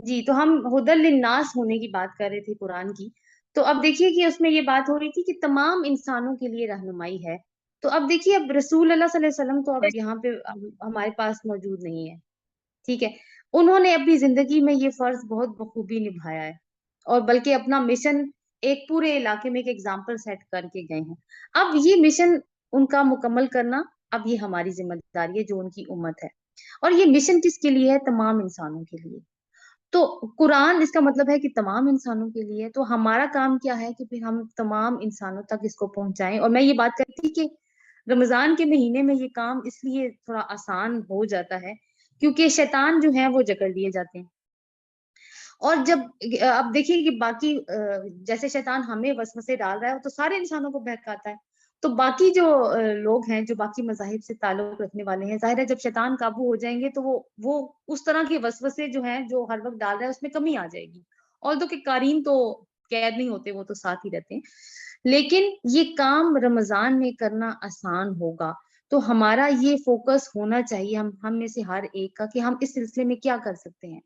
جی تو ہم ہدل للناس ہونے کی بات کر رہے تھے قرآن کی. تو اب دیکھیے کہ اس میں یہ بات ہو رہی تھی کہ تمام انسانوں کے لیے رہنمائی ہے. تو اب دیکھیے اب رسول اللہ صلی اللہ علیہ وسلم تو اب یہاں پہ ہمارے پاس موجود نہیں ہے. ٹھیک ہے. انہوں نے اپنی زندگی میں یہ فرض بہت بخوبی نبھایا ہے، اور بلکہ اپنا مشن ایک پورے علاقے میں ایک ایگزامپل سیٹ کر کے گئے ہیں. اب یہ مشن ان کا مکمل کرنا اب یہ ہماری ذمہ داری ہے جو ان کی امت ہے. اور یہ مشن کس کے لیے ہے؟ تمام انسانوں کے لیے. تو قرآن اس کا مطلب ہے کہ تمام انسانوں کے لیے. تو ہمارا کام کیا ہے کہ پھر ہم تمام انسانوں تک اس کو پہنچائیں. اور میں یہ بات کرتی کہ رمضان کے مہینے میں یہ کام اس لیے تھوڑا آسان ہو جاتا ہے کیونکہ شیطان جو ہے وہ جکڑ لیے جاتے ہیں. اور جب اب دیکھیے کہ باقی جیسے شیطان ہمیں وسوسے ڈال رہا ہے تو سارے انسانوں کو بہکاتا ہے. تو باقی جو لوگ ہیں جو باقی مذاہب سے تعلق رکھنے والے ہیں، ظاہر ہے جب شیطان قابو ہو جائیں گے تو وہ اس طرح کے وسوسے جو ہیں جو ہر وقت ڈال رہا ہے اس میں کمی آ جائے گی. اور تو کہ قارئین تو قید نہیں ہوتے، وہ تو ساتھ ہی رہتے ہیں. لیکن یہ کام رمضان میں کرنا آسان ہوگا. تو ہمارا یہ فوکس ہونا چاہیے ہم میں سے ہر ایک کا کہ ہم اس سلسلے میں کیا کر سکتے ہیں.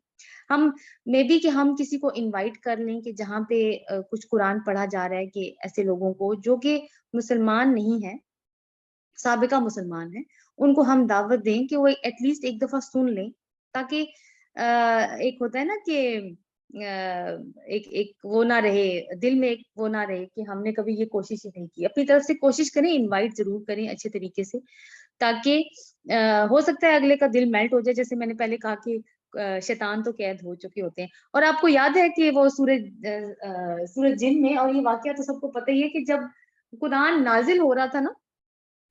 ہم مے بی کہ ہم کسی کو انوائٹ کر لیں کہ جہاں پہ کچھ قرآن پڑھا جا رہا ہے کہ ایسے لوگوں کو جو کہ مسلمان نہیں ہے، سابقہ مسلمان ہیں، ان کو ہم دعوت دیں کہ وہ ایٹ لیسٹ ایک دفعہ سن لیں، تاکہ ایک ہوتا ہے نا کہ ایک وہ نہ رہے دل میں، ایک وہ نہ رہے کہ ہم نے کبھی یہ کوشش ہی نہیں کی. اپنی طرف سے کوشش کریں، انوائٹ ضرور کریں اچھے طریقے سے، تاکہ ہو سکتا ہے اگلے کا دل میلٹ ہو جائے. جیسے میں نے پہلے کہا کہ شیطان تو قید ہو چکے ہوتے ہیں. اور آپ کو یاد ہے کہ وہ سورج جن میں، اور یہ واقعہ تو سب کو پتہ ہی ہے کہ جب قرآن نازل ہو رہا تھا نا،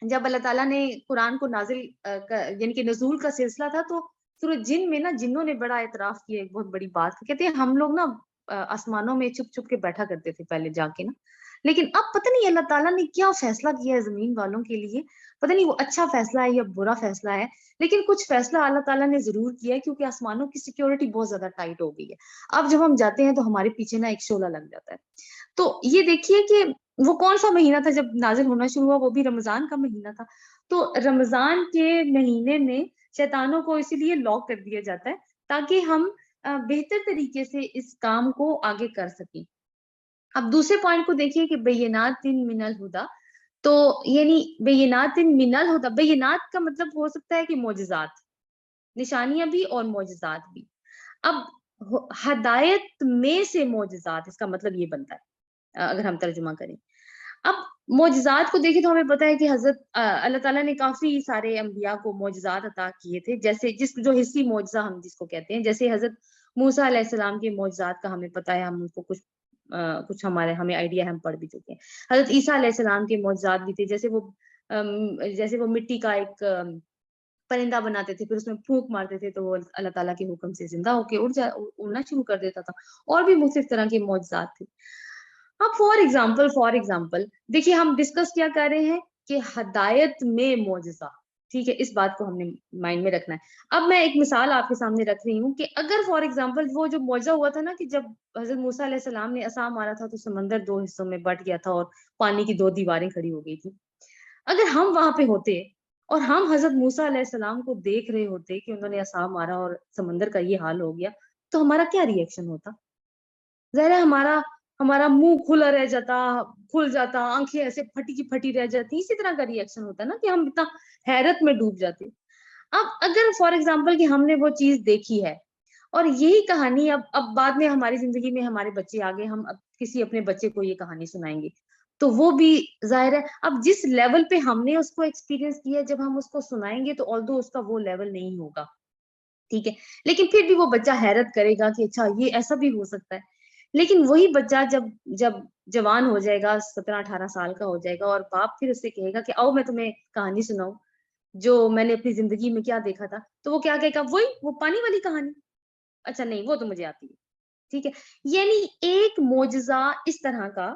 جب اللہ تعالیٰ نے قرآن کو نازل یعنی کہ نزول کا سلسلہ تھا، تو سورج جن میں نا جنوں نے بڑا اعتراف کیا ایک بہت بڑی بات. کہتے ہیں ہم لوگ نا آسمانوں میں چھپ چھپ کے بیٹھا کرتے تھے پہلے جا کے نا، لیکن اب پتہ نہیں اللہ تعالیٰ نے کیا فیصلہ کیا ہے زمین والوں کے لیے. پتہ نہیں وہ اچھا فیصلہ ہے یا برا فیصلہ ہے، لیکن کچھ فیصلہ اللہ تعالیٰ نے ضرور کیا ہے، کیونکہ آسمانوں کی سیکیورٹی بہت زیادہ ٹائٹ ہو گئی ہے. اب جب ہم جاتے ہیں تو ہمارے پیچھے نا ایک شعلہ لگ جاتا ہے. تو یہ دیکھیے کہ وہ کون سا مہینہ تھا جب نازل ہونا شروع ہوا؟ وہ بھی رمضان کا مہینہ تھا. تو رمضان کے مہینے میں شیطانوں کو اسی لیے لاک کر دیا جاتا ہے تاکہ ہم بہتر طریقے سے اس کام کو آگے کر سکیں. اب دوسرے پوائنٹ کو دیکھیے کہ بینات من الہدا. تو یعنی بینات من الہدا، بینات کا مطلب ہو سکتا ہے کہ معجزات، نشانیاں بھی اور معجزات بھی. اب ہدایت میں سے معجزات، اس کا مطلب یہ بنتا ہے اگر ہم ترجمہ کریں. اب معجزات کو دیکھیں تو ہمیں پتہ ہے کہ حضرت اللہ تعالیٰ نے کافی سارے انبیاء کو معجزات عطا کیے تھے. جیسے جو حصی معجزہ ہم جس کو کہتے ہیں، جیسے حضرت موسیٰ علیہ السلام کے معجزات کا ہمیں پتہ ہے، ہم ان کو کچھ ہمیں آئیڈیا ہم پڑھ بھی چکے ہیں. حضرت عیسیٰ علیہ السلام کے معجزات بھی تھے، جیسے وہ مٹی کا ایک پرندہ بناتے تھے، پھر اس میں پھونک مارتے تھے تو وہ اللہ تعالیٰ کے حکم سے زندہ ہو کے اڑنا شروع کر دیتا تھا. اور بھی مختلف طرح کے معجزات تھے. اب فار ایگزامپل دیکھیے ہم ڈسکس کیا کر رہے ہیں کہ ہدایت میں معجزہ. ٹھیک ہے، اس بات کو ہم نے مائنڈ میں رکھنا ہے. اب میں ایک مثال آپ کے سامنے رکھ رہی ہوں کہ اگر فار ایگزامپل وہ جو معجزہ ہوا تھا نا کہ جب حضرت موسیٰ علیہ السلام نے عصا مارا تھا تو سمندر 2 حصوں میں بٹ گیا تھا اور پانی کی 2 دیواریں کھڑی ہو گئی تھی. اگر ہم وہاں پہ ہوتے اور ہم حضرت موسیٰ علیہ السلام کو دیکھ رہے ہوتے کہ انہوں نے عصا مارا اور سمندر کا یہ حال ہو گیا، تو ہمارا کیا ری ایکشن ہوتا؟ ظاہر ہے ہمارا منہ کھل جاتا، آنکھیں ایسے پھٹی کی پھٹی رہ جاتی. اسی طرح کا ری ایکشن ہوتا ہے نا کہ ہم اتنا حیرت میں ڈوب جاتے. اب اگر فار ایگزامپل کہ ہم نے وہ چیز دیکھی ہے اور یہی کہانی اب بعد میں ہماری زندگی میں ہمارے بچے آگے، ہم اب کسی اپنے بچے کو یہ کہانی سنائیں گے، تو وہ بھی ظاہر ہے اب جس لیول پہ ہم نے اس کو ایکسپیرینس کیا، جب ہم اس کو سنائیں گے تو آلدو اس کا وہ لیول نہیں ہوگا. ٹھیک ہے، لیکن پھر بھی وہ بچہ حیرت کرے گا کہ اچھا یہ ایسا بھی ہو سکتا ہے. لیکن وہی بچہ جب جوان ہو جائے گا، 17-18 سال کا ہو جائے گا، اور باپ پھر اس سے کہے گا کہ آؤ میں تمہیں کہانی سناؤں جو میں نے اپنی زندگی میں کیا دیکھا تھا، تو وہ کیا کہے گا؟ وہ پانی والی کہانی. اچھا نہیں، وہ تو مجھے آتی ہے. ٹھیک ہے، یعنی ایک معجزہ اس طرح کا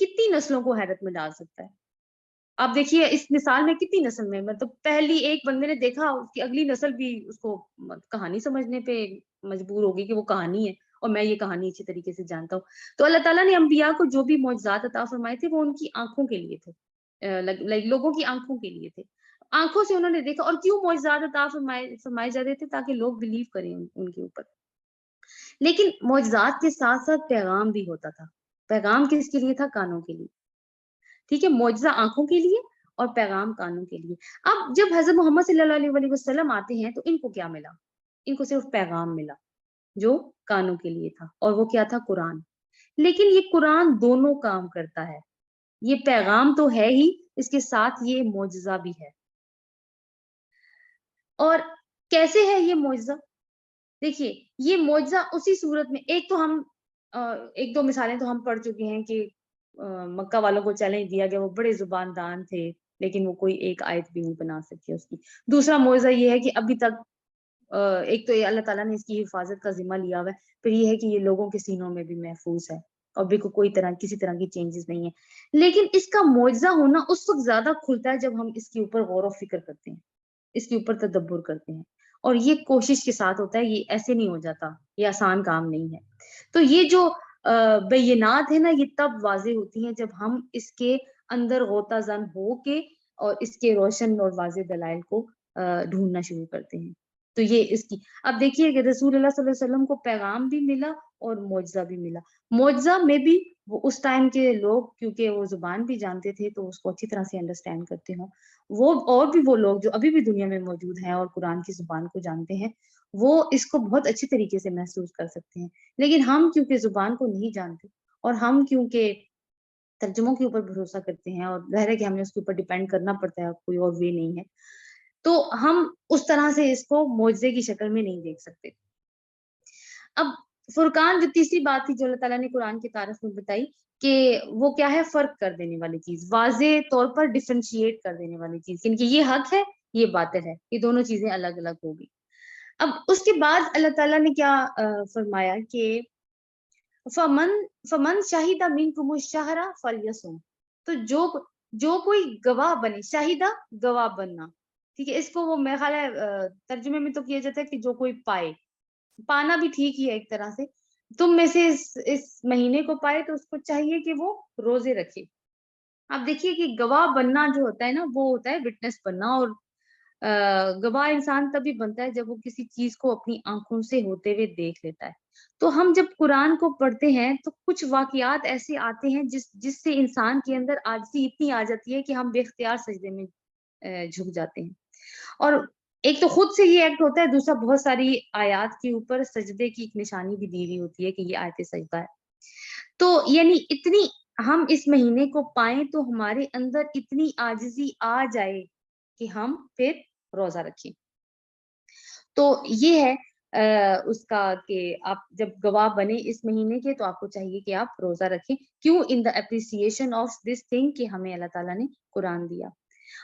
کتنی نسلوں کو حیرت میں ڈال سکتا ہے. آپ دیکھیے اس مثال میں کتنی نسل میں، مطلب پہلی ایک بندے نے دیکھا، اس کی اگلی نسل بھی اس کو کہانی سمجھنے پہ مجبور ہوگی کہ وہ کہانی ہے اور میں یہ کہانی اچھی طریقے سے جانتا ہوں. تو اللہ تعالیٰ نے انبیاء کو جو بھی معجزات عطا فرمائے تھے وہ ان کی آنکھوں کے لیے تھے، لوگوں کی آنکھوں کے لیے تھے. آنکھوں سے انہوں نے دیکھا. اور کیوں معجزات عطا فرمائے جاتے تھے؟ تاکہ لوگ بلیو کریں ان کے اوپر. لیکن معجزات کے ساتھ ساتھ پیغام بھی ہوتا تھا. پیغام کس کے لیے تھا؟ کانوں کے لیے. ٹھیک ہے، معجزہ آنکھوں کے لیے اور پیغام کانوں کے لیے. اب جب حضرت محمد صلی اللہ علیہ وسلم آتے ہیں تو ان کو کیا ملا؟ ان کو صرف پیغام ملا جو کانوں کے لیے تھا، اور وہ کیا تھا؟ قرآن. لیکن یہ قرآن دونوں کام کرتا ہے. یہ پیغام تو ہے ہی، اس کے ساتھ یہ معجزہ بھی ہے. اور کیسے ہے یہ معجزہ؟ دیکھیے، یہ معجزہ اسی صورت میں، ایک تو ہم ایک دو مثالیں تو ہم پڑھ چکے ہیں کہ مکہ والوں کو چیلنج دیا گیا، وہ بڑے زبان دان تھے لیکن وہ کوئی ایک آیت بھی نہیں بنا سکے اس کی. دوسرا معجزہ یہ ہے کہ ابھی تک ایک تو یہ اللہ تعالیٰ نے اس کی حفاظت کا ذمہ لیا ہوا ہے، پھر یہ ہے کہ یہ لوگوں کے سینوں میں بھی محفوظ ہے اور بھی کوئی طرح کسی طرح کی چینجز نہیں ہے. لیکن اس کا معجزہ ہونا اس وقت زیادہ کھلتا ہے جب ہم اس کے اوپر غور و فکر کرتے ہیں، اس کے اوپر تدبر کرتے ہیں، اور یہ کوشش کے ساتھ ہوتا ہے. یہ ایسے نہیں ہو جاتا، یہ آسان کام نہیں ہے. تو یہ جو بینات ہے نا، یہ تب واضح ہوتی ہیں جب ہم اس کے اندر غوطہ زن ہو کے اور اس کے روشن اور واضح دلائل کو ڈھونڈنا شروع کرتے ہیں. تو یہ اس کی، اب دیکھیے کہ رسول اللہ صلی اللہ علیہ وسلم کو پیغام بھی ملا اور معجزہ بھی ملا. معجزہ میں بھی وہ اس ٹائم کے لوگ، کیونکہ وہ زبان بھی جانتے تھے تو اس کو اچھی طرح سے انڈرسٹینڈ کرتے ہوں، وہ اور بھی وہ لوگ جو ابھی بھی دنیا میں موجود ہیں اور قرآن کی زبان کو جانتے ہیں، وہ اس کو بہت اچھی طریقے سے محسوس کر سکتے ہیں. لیکن ہم کیونکہ زبان کو نہیں جانتے، اور ہم کیونکہ ترجموں کے اوپر بھروسہ کرتے ہیں، اور ظاہر ہے کہ ہمیں اس کے اوپر ڈیپینڈ کرنا پڑتا ہے، کوئی اور وے نہیں ہے، تو ہم اس طرح سے اس کو معجزے کی شکل میں نہیں دیکھ سکتے. اب فرقان جو تیسری بات تھی جو اللہ تعالیٰ نے قرآن کے تعارف میں بتائی، کہ وہ کیا ہے؟ فرق کر دینے والی چیز، واضح طور پر ڈفرینشیٹ کر دینے والی چیز، یعنی کہ یہ حق ہے، یہ باطل ہے، یہ دونوں چیزیں الگ الگ ہوگی. اب اس کے بعد اللہ تعالیٰ نے کیا فرمایا کہ فمن شاہدہ منکم الشہر فلیصم. تو جو کوئی گواہ بنے، شاہدہ گواہ بننا، ٹھیک ہے، اس کو وہ میرا خیال ہے ترجمے میں تو کیا جاتا ہے کہ جو کوئی پائے، پانا بھی ٹھیک ہی ہے ایک طرح سے. تم میں سے اس مہینے کو پائے تو اس کو چاہیے کہ وہ روزے رکھے. آپ دیکھیے کہ گواہ بننا جو ہوتا ہے نا، وہ ہوتا ہے وٹنس بننا. اور گواہ انسان تبھی بنتا ہے جب وہ کسی چیز کو اپنی آنکھوں سے ہوتے ہوئے دیکھ لیتا ہے. تو ہم جب قرآن کو پڑھتے ہیں تو کچھ واقعات ایسے آتے ہیں جس سے انسان کے اندر عاجزی اتنی آ جاتی ہے کہ ہم بے اختیار سجدے میں جھک جاتے ہیں. اور ایک تو خود سے یہ ایکٹ ہوتا ہے، دوسرا بہت ساری آیات کے اوپر سجدے کی ایک نشانی بھی دی ہوئی ہوتی ہے کہ یہ آیت سجدہ ہے. تو یعنی اتنی ہم اس مہینے کو پائیں تو ہمارے اندر اتنی عاجزی آ جائے کہ ہم پھر روزہ رکھیں. تو یہ ہے اس کا کہ آپ جب گواہ بنے اس مہینے کے تو آپ کو چاہیے کہ آپ روزہ رکھیں. کیوں؟ ان دا اپریسیشن آف دس تھنگ کہ ہمیں اللہ تعالیٰ نے قرآن دیا.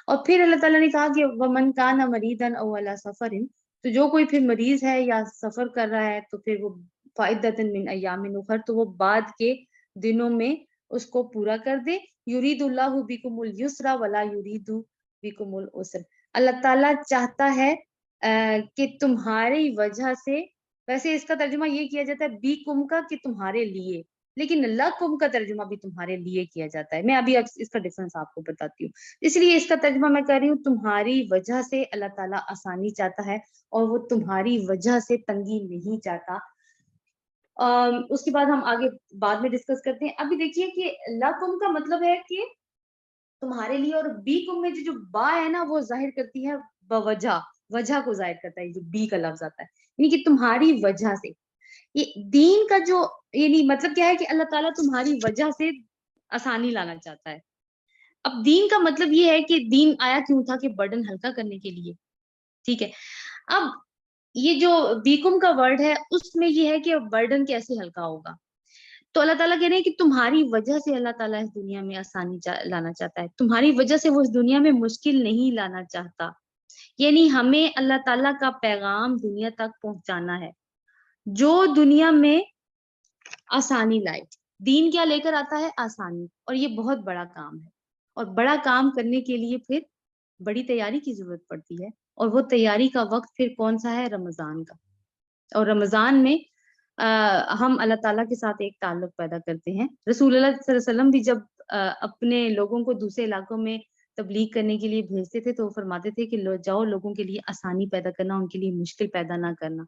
اور پھر اللہ تعالیٰ نے کہا کہ وَمَنْ كَانَ مَرِيضًا أَوْ عَلَىٰ سَفَرٍ. تو جو کوئی پھر مریض ہے یا سفر کر رہا ہے تو پھر وہ فَعِدَّةٌ مِّنْ أَيَّامٍ أُخَرَ، تو وہ بعد کے دنوں میں اس کو پورا کر دے. یرید اللہ بکم اليسر ولا یرید بکم العسر. اللہ تعالیٰ چاہتا ہے کہ تمہاری وجہ سے، ویسے اس کا ترجمہ یہ کیا جاتا ہے بیکم کا کہ تمہارے لیے، لیکن لکم کا ترجمہ بھی تمہارے لیے کیا جاتا ہے. میں ابھی اس کا ڈفرنس آپ کو بتاتی ہوں. اس لیے اس کا ترجمہ میں کر رہی ہوں تمہاری وجہ سے اللہ تعالیٰ آسانی چاہتا ہے، اور وہ تمہاری وجہ سے تنگی نہیں چاہتا. اس کے بعد ہم آگے بعد میں ڈسکس کرتے ہیں. ابھی دیکھیے کہ لکم کا مطلب ہے کہ تمہارے لیے، اور بی کم میں جو با ہے نا وہ ظاہر کرتی ہے بوجہ، وجہ کو ظاہر کرتا ہے جو بی کا لفظ آتا ہے، یعنی کہ تمہاری وجہ سے. یہ دین کا جو یعنی مطلب کیا ہے کہ اللہ تعالیٰ تمہاری وجہ سے آسانی لانا چاہتا ہے. اب دین کا مطلب یہ ہے کہ دین آیا کیوں تھا؟ کہ برڈن ہلکا کرنے کے لیے. ٹھیک ہے، اب یہ جو بیکم کا ورڈ ہے اس میں یہ ہے کہ برڈن کیسے ہلکا ہوگا. تو اللہ تعالیٰ کہہ رہے ہیں کہ تمہاری وجہ سے اللہ تعالیٰ اس دنیا میں آسانی لانا چاہتا ہے، تمہاری وجہ سے وہ اس دنیا میں مشکل نہیں لانا چاہتا. یعنی ہمیں اللہ تعالیٰ کا پیغام دنیا تک پہنچانا ہے جو دنیا میں آسانی لائے. دین کیا لے کر آتا ہے؟ آسانی. اور یہ بہت بڑا کام ہے، اور بڑا کام کرنے کے لیے پھر بڑی تیاری کی ضرورت پڑتی ہے. اور وہ تیاری کا وقت پھر کون سا ہے؟ رمضان کا. اور رمضان میں ہم اللہ تعالیٰ کے ساتھ ایک تعلق پیدا کرتے ہیں. رسول اللہ صلی اللہ علیہ وسلم بھی جب اپنے لوگوں کو دوسرے علاقوں میں تبلیغ کرنے کے لیے بھیجتے تھے تو وہ فرماتے تھے کہ جاؤ لوگوں کے لیے آسانی پیدا کرنا، ان کے لیے مشکل پیدا نہ کرنا۔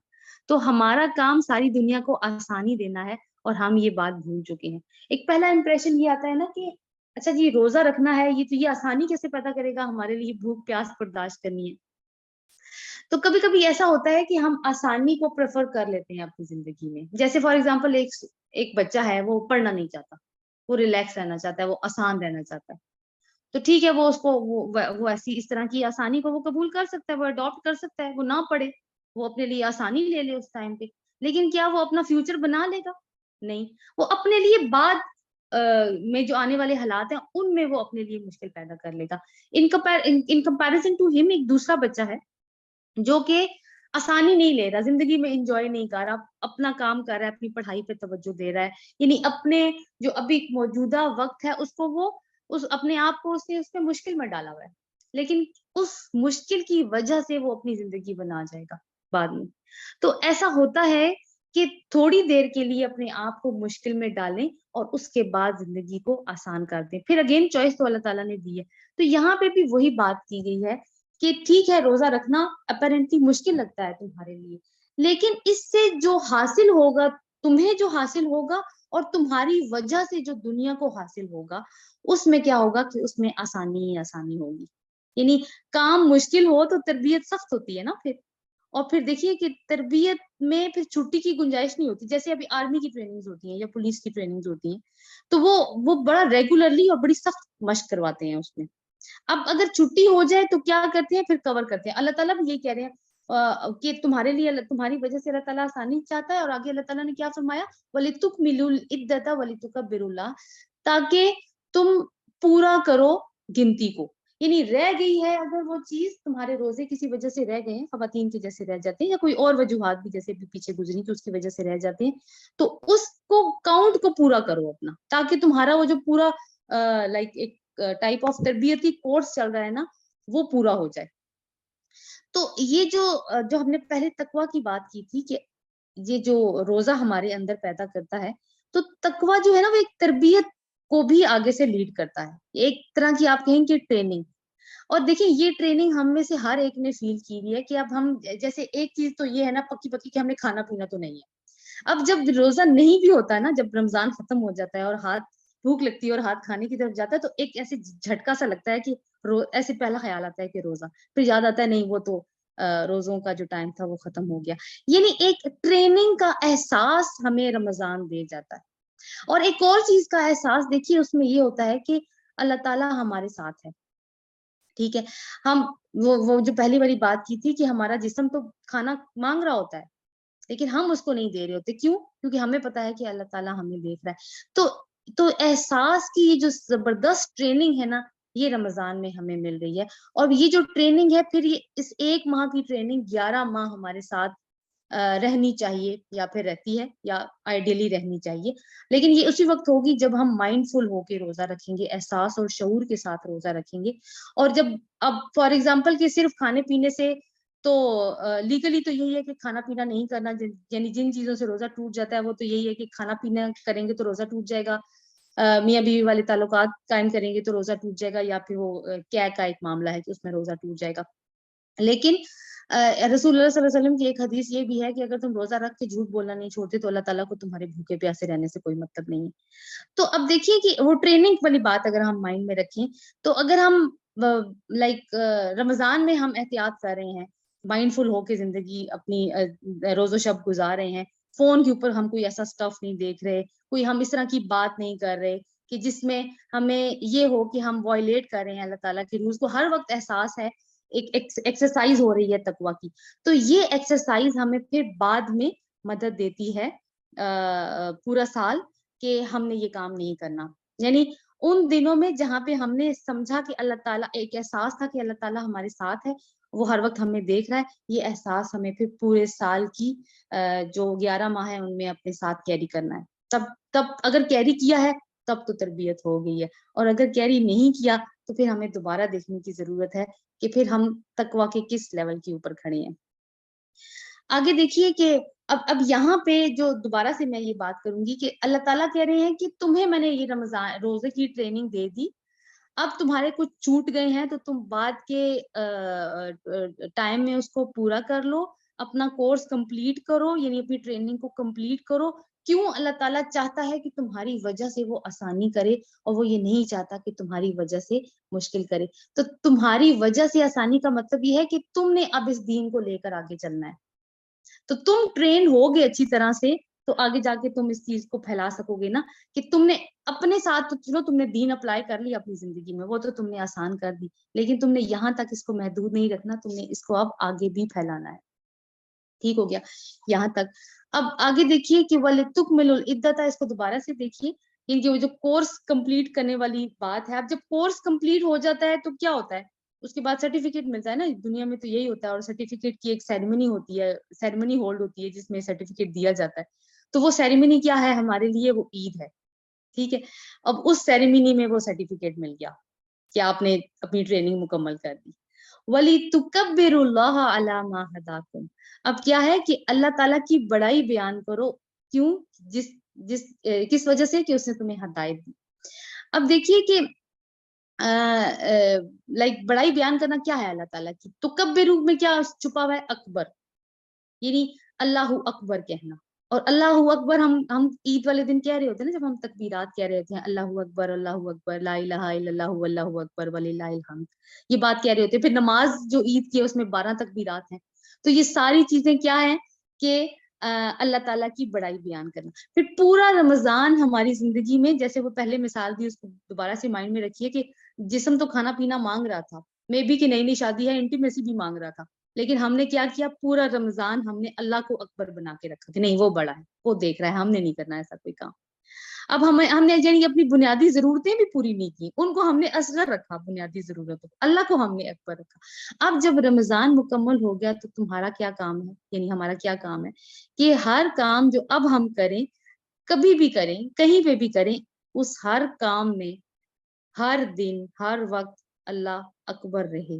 تو ہمارا کام ساری دنیا کو آسانی دینا ہے، اور ہم یہ بات بھول چکے ہیں۔ ایک پہلا امپریشن یہ آتا ہے نا کہ اچھا جی روزہ رکھنا ہے، یہ تو یہ آسانی کیسے پیدا کرے گا ہمارے لیے، بھوک پیاس برداشت کرنی ہے۔ تو کبھی کبھی ایسا ہوتا ہے کہ ہم آسانی کو پریفر کر لیتے ہیں اپنی زندگی میں، جیسے فار ایگزامپل ایک بچہ ہے، وہ پڑھنا نہیں چاہتا، وہ ریلیکس رہنا چاہتا ہے، وہ آسان رہنا چاہتا ہے، تو ٹھیک ہے وہ اس کو وہ ایسی اس طرح کی آسانی کو وہ قبول کر سکتا ہے، وہ اڈاپٹ کر سکتا ہے، وہ نہ پڑھے، وہ اپنے لیے آسانی لے لے اس ٹائم پہ۔ لیکن کیا وہ اپنا فیوچر بنا لے گا؟ نہیں، وہ اپنے لیے بعد میں جو آنے والے حالات ہیں ان میں وہ اپنے لیے مشکل پیدا کر لے گا۔ ان کمپیریزن ٹو ہم ایک دوسرا بچہ ہے جو کہ آسانی نہیں لے رہا، زندگی میں انجوائے نہیں کر رہا، اپنا کام کر رہا ہے، اپنی پڑھائی پہ توجہ دے رہا ہے، یعنی اپنے جو ابھی موجودہ وقت ہے اس کو وہ اپنے آپ کو اس نے مشکل میں ڈالا ہوا ہے، لیکن اس مشکل کی وجہ سے وہ اپنی زندگی بنا جائے گا بعد میں۔ تو ایسا ہوتا ہے کہ تھوڑی دیر کے لیے اپنے آپ کو مشکل میں ڈالیں اور اس کے بعد زندگی کو آسان کر دیں۔ پھر اگین چوائس تو اللہ تعالیٰ نے دی ہے، تو یہاں پہ بھی وہی بات کی گئی ہے کہ ٹھیک ہے روزہ رکھنا اپیرنٹلی مشکل لگتا ہے تمہارے لیے، لیکن اس سے جو حاصل ہوگا، تمہیں جو حاصل ہوگا اور تمہاری وجہ سے جو دنیا کو حاصل ہوگا، اس میں کیا ہوگا کہ اس میں آسانی ہی آسانی ہوگی۔ یعنی کام مشکل ہو تو تربیت سخت ہوتی ہے نا پھر، اور پھر دیکھیے کہ تربیت میں پھر چھٹی کی گنجائش نہیں ہوتی، جیسے ابھی آرمی کی ٹریننگز ہوتی ہیں یا پولیس کی ٹریننگز ہوتی ہیں، تو وہ بڑا ریگولرلی اور بڑی سخت مشق کرواتے ہیں اس میں۔ اب اگر چھٹی ہو جائے تو کیا کرتے ہیں، پھر کور کرتے ہیں۔ اللہ تعالیٰ بھی یہ کہہ رہے ہیں کہ تمہارے لیے تمہاری وجہ سے اللہ تعالیٰ آسانی چاہتا ہے، اور آگے اللہ تعالیٰ نے کیا فرمایا، وَلِتُكْمِلُوا الْعِدَّةَ وَلِتُكَبِّرُوا اللَّهَ، تاکہ تم پورا کرو گنتی کو۔ یعنی رہ گئی ہے اگر وہ چیز، تمہارے روزے کسی وجہ سے رہ گئے ہیں، خواتین کی جیسے رہ جاتے ہیں، یا کوئی اور وجوہات بھی جیسے بھی پیچھے گزری کہ اس کی وجہ سے رہ جاتے ہیں، تو اس کو کاؤنٹ کو پورا کرو اپنا، تاکہ تمہارا وہ جو پورا لائک ایک ٹائپ آف تربیتی کورس چل رہا ہے نا، وہ پورا ہو جائے۔ تو یہ جو ہم نے پہلے تقویٰ کی بات کی تھی کہ یہ جو روزہ ہمارے اندر پیدا کرتا ہے، تو تقویٰ جو ہے نا وہ ایک تربیت کو بھی آگے سے لیڈ کرتا ہے، ایک طرح کی آپ کہیں کہ ٹریننگ۔ اور دیکھیں یہ ٹریننگ ہم میں سے ہر ایک نے فیل کی ہوئی ہے کہ اب ہم جیسے ایک چیز تو یہ ہے نا پکی پکی کہ ہم نے کھانا پینا تو نہیں ہے۔ اب جب روزہ نہیں بھی ہوتا ہے نا، جب رمضان ختم ہو جاتا ہے اور ہاتھ بھوک لگتی ہے اور ہاتھ کھانے کی طرف جاتا ہے، تو ایک ایسے جھٹکا سا لگتا ہے کہ ایسے پہلا خیال آتا ہے کہ روزہ، پھر یاد آتا ہے نہیں وہ تو روزوں کا جو ٹائم تھا وہ ختم ہو گیا۔ یعنی ایک ٹریننگ کا احساس ہمیں رمضان دے جاتا ہے۔ اور ایک اور چیز کا احساس دیکھیے اس میں یہ ہوتا ہے کہ اللہ تعالیٰ ہمارے ساتھ ہے، ٹھیک ہے۔ ہم وہ جو پہلی والی بات کی تھی کہ ہمارا جسم تو کھانا مانگ رہا ہوتا ہے، لیکن ہم اس کو نہیں دے رہے ہوتے، کیوں؟ کیونکہ ہمیں پتا ہے کہ اللہ تعالیٰ ہمیں دیکھ رہا ہے۔ تو احساس کی یہ جو زبردست ٹریننگ ہے نا، یہ رمضان میں ہمیں مل رہی ہے۔ اور یہ جو ٹریننگ ہے، پھر یہ اس ایک ماہ کی ٹریننگ 11 ماہ ہمارے ساتھ رہنی چاہیے، یا پھر رہتی ہے، یا آئیڈیلی رہنی چاہیے، لیکن یہ اسی وقت ہوگی جب ہم مائنڈ فل ہو کے روزہ رکھیں گے، احساس اور شعور کے ساتھ روزہ رکھیں گے۔ اور جب اب فار ایگزامپل کہ صرف کھانے پینے سے تو لیگلی تو یہی ہے کہ کھانا پینا نہیں کرنا، یعنی جن چیزوں سے روزہ ٹوٹ جاتا ہے وہ تو یہی ہے کہ کھانا پینا کریں گے تو روزہ ٹوٹ جائے گا، میاں بیوی والے تعلقات قائم کریں گے تو روزہ ٹوٹ جائے گا، یا پھر وہ کیا کا ایک معاملہ ہے کہ اس میں روزہ ٹوٹ جائے گا۔ لیکن رسول اللہ صلی اللہ علیہ وسلم کی ایک حدیث یہ بھی ہے کہ اگر تم روزہ رکھ کے جھوٹ بولنا نہیں چھوڑتے تو اللہ تعالیٰ کو تمہارے بھوکے پیاسے رہنے سے کوئی مطلب نہیں ہے۔ تو اب دیکھیے کہ وہ ٹریننگ والی بات اگر ہم مائنڈ میں رکھیں، تو اگر ہم لائک رمضان میں ہم احتیاط کر رہے ہیں، مائنڈ فل ہو کے زندگی اپنی روز و شب گزار رہے ہیں، فون کے اوپر ہم کوئی ایسا سٹف نہیں دیکھ رہے، کوئی ہم اس طرح کی بات نہیں کر رہے کہ جس میں ہمیں یہ ہو کہ ہم وائلیٹ کر رہے ہیں اللہ تعالیٰ کے رولز کو، ہر وقت احساس ہے، ایک ایکسرسائز ہو رہی ہے تقویٰ کی، تو یہ ایکسرسائز ہمیں پھر بعد میں مدد دیتی ہے پورا سال کہ ہم نے یہ کام نہیں کرنا۔ یعنی ان دنوں میں جہاں پہ ہم نے سمجھا کہ اللہ تعالیٰ، ایک احساس تھا کہ اللہ تعالیٰ ہمارے ساتھ ہے، وہ ہر وقت ہمیں دیکھ رہا ہے، یہ احساس ہمیں پھر پورے سال کی جو 11 ماہ ہیں ان میں اپنے ساتھ کیری کرنا ہے۔ تب اگر کیری کیا ہے تب تو تربیت ہو گئی ہے، اور اگر کیری نہیں کیا تو پھر ہمیں دوبارہ دیکھنے کی ضرورت ہے کہ پھر ہم تقویٰ کے کس لیول کے اوپر کھڑے ہیں۔ آگے دیکھیے کہ اب یہاں پہ جو دوبارہ سے میں یہ بات کروں گی کہ اللہ تعالیٰ کہہ رہے ہیں کہ تمہیں میں نے یہ رمضان روزے کی ٹریننگ دے دی، اب تمہارے کچھ چھوٹ گئے ہیں تو تم بعد کے ٹائم میں اس کو پورا کر لو، اپنا کورس کمپلیٹ کرو، یعنی اپنی ٹریننگ کو کمپلیٹ کرو۔ کیوں؟ اللہ تعالیٰ چاہتا ہے کہ تمہاری وجہ سے وہ آسانی کرے، اور وہ یہ نہیں چاہتا کہ تمہاری وجہ سے مشکل کرے۔ تو تمہاری وجہ سے آسانی کا مطلب یہ ہے کہ تم نے اب اس دین کو لے کر آگے چلنا ہے، تو تم ٹرین ہوگے اچھی طرح سے تو آگے جا کے تم اس چیز کو پھیلا سکو گے نا، کہ تم نے اپنے ساتھ تو چلو تم نے دین اپلائی کر لیا اپنی زندگی میں، وہ تو تم نے آسان کر دی، لیکن تم نے یہاں تک اس کو محدود نہیں رکھنا، تم نے اس کو اب آگے بھی پھیلانا ہے۔ ٹھیک ہو گیا یہاں تک؟ اب آگے دیکھیے کہ وَلِتُكْمِلُوا الْعِدَّةَ، اس کو دوبارہ سے دیکھیے، یہ جو کورس کمپلیٹ کرنے والی بات ہے۔ اب جب کورس کمپلیٹ ہو جاتا ہے تو کیا ہوتا ہے؟ اس کے بعد سرٹیفکیٹ ملتا ہے نا، دنیا میں تو یہی ہوتا ہے، اور سرٹیفکیٹ کی ایک سیریمنی ہوتی ہے، سیریمنی ہولڈ ہوتی ہے جس میں سرٹیفکیٹ دیا جاتا ہے۔ تو وہ سیریمنی کیا ہے ہمارے لیے؟ وہ عید ہے، ٹھیک ہے۔ اب اس سیریمنی میں وہ سرٹیفکیٹ مل گیا کہ آپ نے اپنی ٹریننگ مکمل کر دی۔ وَلِتُكَبِّرُوا اللَّهَ عَلَى مَا هَدَاكُمْ، اب کیا ہے کہ اللہ تعالیٰ کی بڑائی بیان کرو، کیوں؟ کس وجہ سے؟ کہ اس نے تمہیں ہدایت دی۔ اب دیکھیے کہ بڑائی بیان کرنا کیا ہے اللہ تعالیٰ کی؟ تکبرو میں کیا چھپا ہوا ہے؟ اکبر، یعنی اللہ اکبر کہنا۔ اور اللہ اکبر ہم عید والے دن کہہ رہے ہوتے ہیں نا، جب ہم تکبیرات کہہ رہے ہوتے ہیں، اللہ اکبر لا الہ الا اللہ واللہ اکبر وللہ الحمد، یہ بات کہہ رہے ہوتے ہیں۔ پھر نماز جو عید کی ہے اس میں 12 تکبیرات ہیں۔ تو یہ ساری چیزیں کیا ہیں کہ اللہ تعالیٰ کی بڑائی بیان کرنا۔ پھر پورا رمضان ہماری زندگی میں، جیسے وہ پہلے مثال دی، اس کو دوبارہ سے مائنڈ میں رکھیے کہ جسم تو کھانا پینا مانگ رہا تھا، مے بی کہ نئی نئی شادی ہے، انٹیمیسی بھی مانگ رہا تھا، لیکن ہم نے کیا کیا؟ پورا رمضان ہم نے اللہ کو اکبر بنا کے رکھا کہ نہیں وہ بڑا ہے، وہ دیکھ رہا ہے، ہم نے نہیں کرنا ایسا کوئی کام۔ اب ہم نے یعنی اپنی بنیادی ضرورتیں بھی پوری نہیں کی، ان کو ہم نے اصغر رکھا، بنیادی ضرورتوں کو، اللہ کو ہم نے اکبر رکھا۔ اب جب رمضان مکمل ہو گیا تو تمہارا کیا کام ہے، یعنی ہمارا کیا کام ہے کہ ہر کام جو اب ہم کریں، کبھی بھی کریں، کہیں پہ بھی کریں، اس ہر کام میں ہر دن ہر وقت اللہ اکبر رہے۔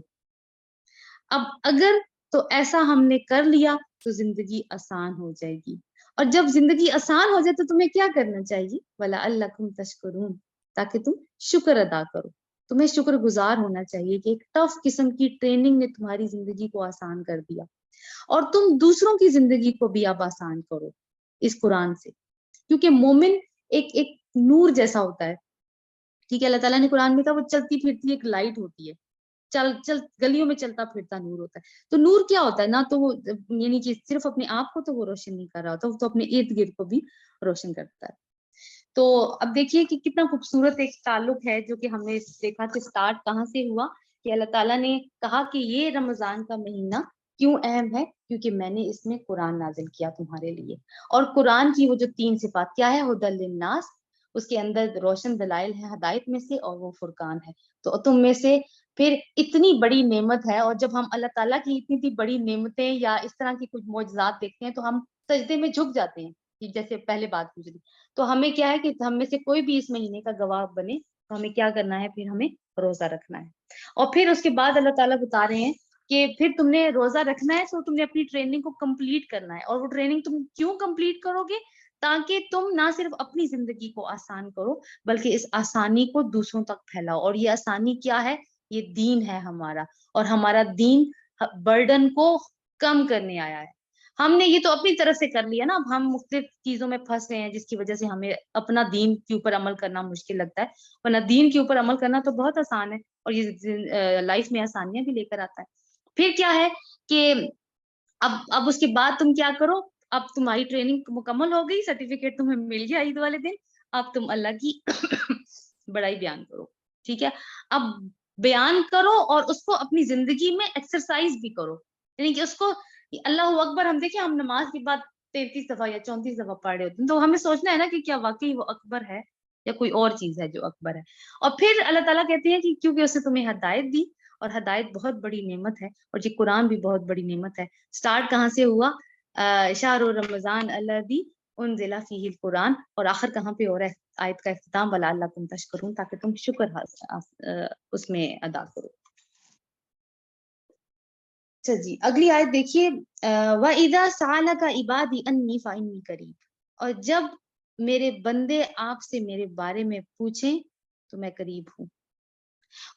اب اگر تو ایسا ہم نے کر لیا تو زندگی آسان ہو جائے گی، اور جب زندگی آسان ہو جائے تو تمہیں کیا کرنا چاہیے؟ وَلَعَلَّكُمْ تَشْكُرُونَ، تاکہ تم شکر ادا کرو، تمہیں شکر گزار ہونا چاہیے کہ ایک ٹف قسم کی ٹریننگ نے تمہاری زندگی کو آسان کر دیا، اور تم دوسروں کی زندگی کو بھی اب آسان کرو اس قرآن سے، کیونکہ مومن ایک نور جیسا ہوتا ہے، ٹھیک ہے۔ اللہ تعالیٰ نے قرآن میں کہا وہ چلتی پھرتی ایک لائٹ ہوتی ہے، چل گلیوں میں چلتا پھرتا نور ہوتا ہے۔ تو نور کیا ہوتا ہے نا، تو وہ یعنی کہ صرف اپنے آپ کو تو وہ روشن نہیں کر رہا ہوتا، وہ تو اپنے ارد گرد کو بھی روشن کرتا ہے۔ تو اب دیکھیے کہ کتنا خوبصورت ایک تعلق ہے جو کہ ہم نے دیکھا کہ سٹارٹ کہاں سے ہوا، کہ اللہ تعالیٰ نے کہا کہ یہ رمضان کا مہینہ کیوں اہم ہے؟ کیونکہ میں نے اس میں قرآن نازل کیا تمہارے لیے، اور قرآن کی وہ جو 3 صفات کیا ہے؟ ہدی للناس، اس کے اندر روشن دلائل ہے ہدایت میں سے، اور وہ فرقان ہے۔ تو تم میں سے پھر اتنی بڑی نعمت ہے، اور جب ہم اللہ تعالیٰ کی اتنی بڑی نعمتیں یا اس طرح کی کچھ معجزات دیکھتے ہیں تو ہم سجدے میں جھک جاتے ہیں، کہ جیسے پہلے بات پوچھ رہی۔ تو ہمیں کیا ہے کہ ہم میں سے کوئی بھی اس مہینے کا گواہ بنے تو ہمیں کیا کرنا ہے؟ پھر ہمیں روزہ رکھنا ہے۔ اور پھر اس کے بعد اللہ تعالیٰ بتا رہے ہیں کہ پھر تم نے روزہ رکھنا ہے تو تم نے اپنی ٹریننگ کو کمپلیٹ کرنا ہے، اور وہ ٹریننگ تم کیوں کمپلیٹ کرو گے؟ تاکہ تم نہ صرف اپنی زندگی کو آسان کرو بلکہ اس آسانی کو دوسروں تک پھیلاؤ۔ اور یہ آسانی کیا ہے؟ یہ دین ہے ہمارا، اور ہمارا دین برڈن کو کم کرنے آیا ہے۔ ہم نے یہ تو اپنی طرف سے کر لیا نا، اب ہم مختلف چیزوں میں پھنس رہے ہیں جس کی وجہ سے ہمیں اپنا دین کے اوپر عمل کرنا مشکل لگتا ہے، ورنہ دین کے اوپر عمل کرنا تو بہت آسان ہے، اور یہ لائف میں آسانیاں بھی لے کر آتا ہے۔ پھر کیا ہے کہ اب اس کے بعد تم کیا کرو؟ اب تمہاری ٹریننگ مکمل ہو گئی، سرٹیفکیٹ تمہیں مل گیا عید والے دن، اب تم اللہ کی بڑائی بیان کرو، ٹھیک ہے۔ اب بیان کرو اور اس کو اپنی زندگی میں ایکسرسائز بھی کرو، یعنی کہ اس کو اللہ اکبر، ہم دیکھیں ہم نماز کے بعد 33 دفعہ یا 34 دفعہ پڑھ رہے ہوتے ہیں، تو ہمیں سوچنا ہے نا کہ کیا واقعی وہ اکبر ہے یا کوئی اور چیز ہے جو اکبر ہے۔ اور پھر اللہ تعالیٰ کہتے ہیں کہ کیونکہ اس نے تمہیں ہدایت دی، اور ہدایت بہت بڑی نعمت ہے، اور یہ قرآن بھی بہت بڑی نعمت ہے۔ سٹارٹ کہاں سے ہوا؟ شہر رمضان الذی انزل فیہ القرآن، اور آخر کہاں پہ ہو رہا ہے؟ آیت کا اختتام وَلَعَلَّکُمْ تشکرون، تاکہ تم شکر اس میں ادا کرو۔ اچھا جی، اگلی آیت دیکھیے، وَإِذَا سَأَلَكَ عِبَادِي أَنِّي فَإِنِّي قَرِيبٌ، اور جب میرے بندے آپ سے میرے بارے میں پوچھیں تو میں قریب ہوں۔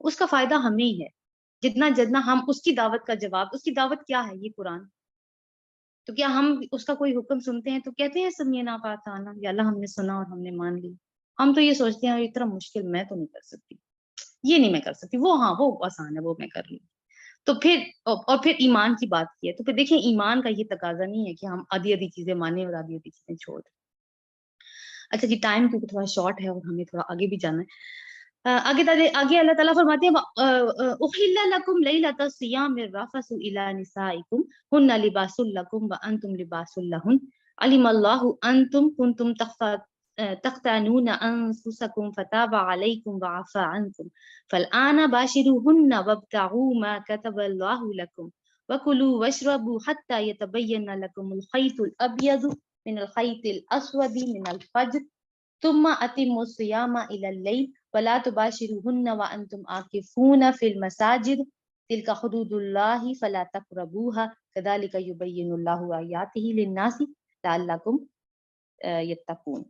اس کا فائدہ ہمیں ہی ہے، جتنا جتنا ہم اس کی دعوت کا جواب، اس کی دعوت کیا ہے؟ یہ قرآن، تو کیا ہم اس کا کوئی حکم سنتے ہیں تو کہتے ہیں سمینا فاطانا، یا اللہ ہم نے سنا اور ہم نے مان لی؟ ہم تو یہ سوچتے ہیں اتنا مشکل میں تو نہیں کر سکتی، یہ نہیں میں کر سکتی، وہ ہاں وہ آسان ہے، وہ میں کر لوں۔ تو پھر اور پھر ایمان کی بات کی ہے، تو پھر دیکھیں ایمان کا یہ تقاضا نہیں ہے کہ ہم آدھی آدھی چیزیں مانیں اور آدھی آدھی چیزیں چھوڑ دیں۔ اچھا جی، ٹائم کیونکہ تھوڑا شارٹ ہے اور ہمیں تھوڑا آگے بھی جانا ہے۔ آگے اللہ تعالیٰ فرماتے ہیں اُحِلَّ لَكُمْ لَيْلَةَ الصِّيَامِ الرَّفَثُ إِلَىٰ نِسَائِكُمْ هُنَّ لِبَاسٌ لَكُمْ وَأَنْتُمْ لِبَاسٌ لَهُنَّ عَلِمَ اللَّهُ أَنْتُمْ كُنْتُمْ تختانون أنفسكم فتاب عليكم وعفى عنكم فالآن باشروهن وابتغوا ما كتب الله لكم وكلوا واشربوا حتى يتبين لكم الخيط الأبيض من الخيط الأسود من الفجر ثم أتموا الصيام إلى الليل ولا تباشروهن وأنتم عاكفون في المساجد تلك حدود الله فلا تقربوها كذلك يبين الله آياته للناس لعلكم يتقون۔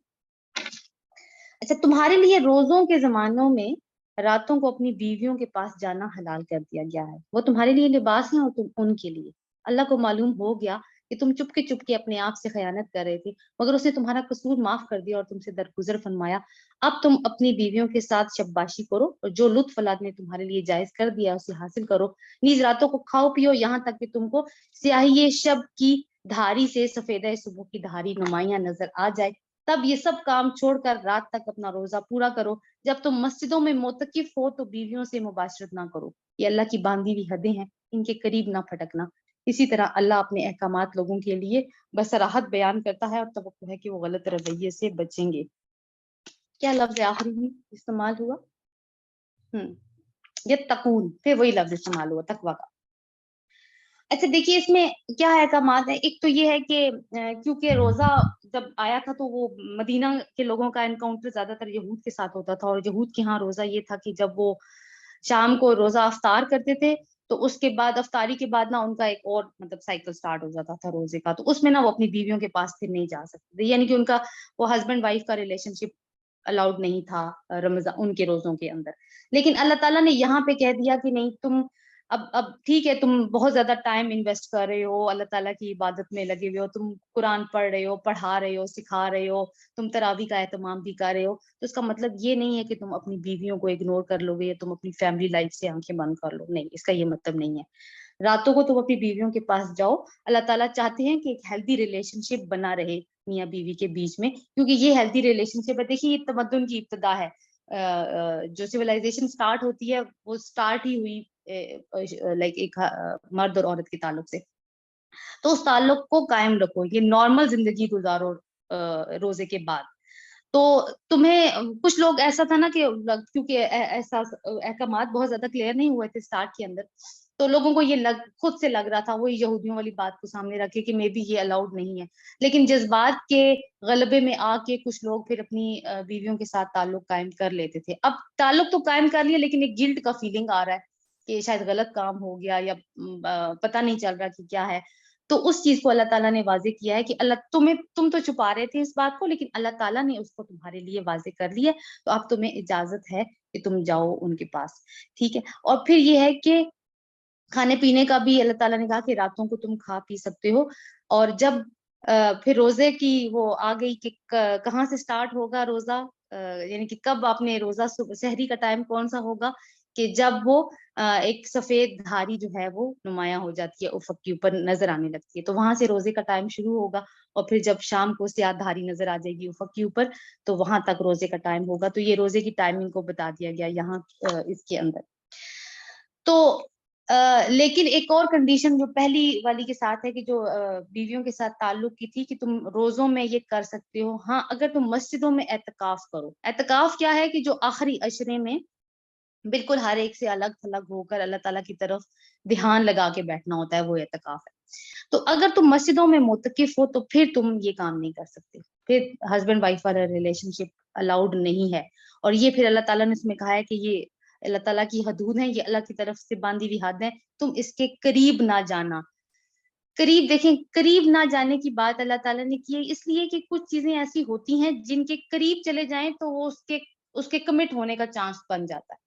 اچھا، تمہارے لیے روزوں کے زمانوں میں راتوں کو اپنی بیویوں کے پاس جانا حلال کر دیا گیا ہے، وہ تمہارے لیے لباس ہیں اور تم ان کے لیے۔ اللہ کو معلوم ہو گیا کہ تم چپ کے اپنے آپ سے خیانت کر رہے تھے، مگر اس نے تمہارا قصور معاف کر دیا اور تم سے درگزر فرمایا۔ اب تم اپنی بیویوں کے ساتھ شباشی کرو اور جو لطف اللہ نے تمہارے لیے جائز کر دیا اسے حاصل کرو، نیز راتوں کو کھاؤ پیو یہاں تک کہ تم کو سیاہی شب کی دھاری سے سفیدہ صبح کی دھاری نمایاں نظر آ جائے، تب یہ سب کام چھوڑ کر رات تک اپنا روزہ پورا کرو۔ جب تم مسجدوں میں معتکف ہو تو بیویوں سے مباشرت نہ کرو، یہ اللہ کی باندھی ہوئی حدیں ہیں، ان کے قریب نہ پھٹکنا۔ اسی طرح اللہ اپنے احکامات لوگوں کے لیے بصراحت بیان کرتا ہے اور توقع ہے کہ وہ غلط رویے سے بچیں گے۔ کیا لفظ آخری میں استعمال ہوا؟ یتقون، پھر وہی لفظ استعمال ہوا تقوی کا۔ اچھا دیکھیے اس میں کیا احکامات ہیں۔ ایک تو یہ ہے کہ کیونکہ روزہ جب آیا تھا تو وہ مدینہ کے لوگوں کا انکاؤنٹر زیادہ تر یہود کے ساتھ ہوتا تھا، اور یہود کے ہاں روزہ یہ تھا کہ جب وہ شام کو روزہ افطار کرتے تھے تو اس کے بعد افطاری کے بعد نا ان کا ایک اور مطلب سائیکل سٹارٹ ہو جاتا تھا روزے کا، تو اس میں نا وہ اپنی بیویوں کے پاس پھر نہیں جا سکتے تھے، یعنی کہ ان کا وہ ہسبینڈ وائف کا ریلیشن شپ الاؤڈ نہیں تھا رمضان ان کے روزوں کے اندر۔ لیکن اللہ تعالیٰ نے یہاں پہ کہہ دیا کہ نہیں، تم اب ٹھیک ہے، تم بہت زیادہ ٹائم انویسٹ کر رہے ہو، اللہ تعالیٰ کی عبادت میں لگے ہوئے ہو، تم قرآن پڑھ رہے ہو، پڑھا رہے ہو، سکھا رہے ہو، تم تراویح کا اہتمام بھی کر رہے ہو، تو اس کا مطلب یہ نہیں ہے کہ تم اپنی بیویوں کو اگنور کر لو گے یا تم اپنی فیملی لائف سے آنکھیں بند کر لو، نہیں، اس کا یہ مطلب نہیں ہے۔ راتوں کو تم اپنی بیویوں کے پاس جاؤ، اللہ تعالیٰ چاہتے ہیں کہ ایک ہیلدی ریلیشن شپ بنا رہے میاں بیوی کے بیچ میں، کیونکہ یہ ہیلدی ریلیشن شپ ہے۔ دیکھیے یہ تمدن کی ابتدا ہے، جو سویلائزیشن سٹارٹ ہوتی ہے وہ سٹارٹ ہی ہوئی لائک ایک مرد اور عورت کے تعلق سے، تو اس تعلق کو قائم رکھو، یہ نارمل زندگی گزارو روزے کے بعد۔ تو تمہیں کچھ لوگ ایسا تھا نا کہ کیونکہ ایسا احکامات بہت زیادہ کلیئر نہیں ہوئے تھے سٹارٹ کے اندر، تو لوگوں کو یہ خود سے لگ رہا تھا، وہی یہودیوں والی بات کو سامنے رکھے کہ مے بی یہ الاؤڈ نہیں ہے، لیکن جذبات کے غلبے میں آ کے کچھ لوگ پھر اپنی بیویوں کے ساتھ تعلق قائم کر لیتے تھے۔ اب تعلق تو قائم کر لیا لیکن ایک گلٹ کا فیلنگ آ رہا ہے کہ شاید غلط کام ہو گیا یا پتہ نہیں چل رہا کہ کیا ہے، تو اس چیز کو اللہ تعالیٰ نے واضح کیا ہے کہ تم تو چھپا رہے تھے اس بات کو، لیکن اللہ تعالیٰ نے اس کو تمہارے لیے واضح کر لیا، تو اب تمہیں اجازت ہے کہ تم جاؤ ان کے پاس، ٹھیک ہے۔ اور پھر یہ ہے کہ کھانے پینے کا بھی اللہ تعالیٰ نے کہا کہ راتوں کو تم کھا پی سکتے ہو، اور جب پھر روزے کی وہ آ گئی کہ کہاں سے سٹارٹ ہوگا روزہ، یعنی کہ کب آپ نے روزہ سحری کا ٹائم کون سا ہوگا، کہ جب وہ ایک سفید دھاری جو ہے وہ نمایاں ہو جاتی ہے، افق کے اوپر نظر آنے لگتی ہے، تو وہاں سے روزے کا ٹائم شروع ہوگا، اور پھر جب شام کو سیاہ دھاری نظر آ جائے گی افق کے اوپر تو وہاں تک روزے کا ٹائم ہوگا۔ تو یہ روزے کی ٹائمنگ کو بتا دیا گیا یہاں اس کے اندر۔ تو لیکن ایک اور کنڈیشن جو پہلی والی کے ساتھ ہے کہ جو بیویوں کے ساتھ تعلق کی تھی کہ تم روزوں میں یہ کر سکتے ہو، ہاں اگر تم مسجدوں میں اعتکاف کرو۔ اعتکاف کیا ہے کہ جو آخری عشرے میں بالکل ہر ایک سے الگ تھلگ ہو کر اللہ تعالیٰ کی طرف دھیان لگا کے بیٹھنا ہوتا ہے، وہ اعتکاف ہے۔ تو اگر تم مسجدوں میں معتکف ہو تو پھر تم یہ کام نہیں کر سکتے، پھر ہسبینڈ وائف والا ریلیشن شپ الاؤڈ نہیں ہے، اور یہ پھر اللہ تعالیٰ نے اس میں کہا ہے کہ یہ اللہ تعالیٰ کی حدود ہیں، یہ اللہ کی طرف سے باندھی ہوئی حد ہے، تم اس کے قریب نہ جانا۔ قریب دیکھیں، قریب نہ جانے کی بات اللہ تعالیٰ نے کی ہے اس لیے کہ کچھ چیزیں ایسی ہوتی ہیں جن کے قریب چلے جائیں تو وہ اس کے کمٹ ہونے کا چانس بن جاتا ہے،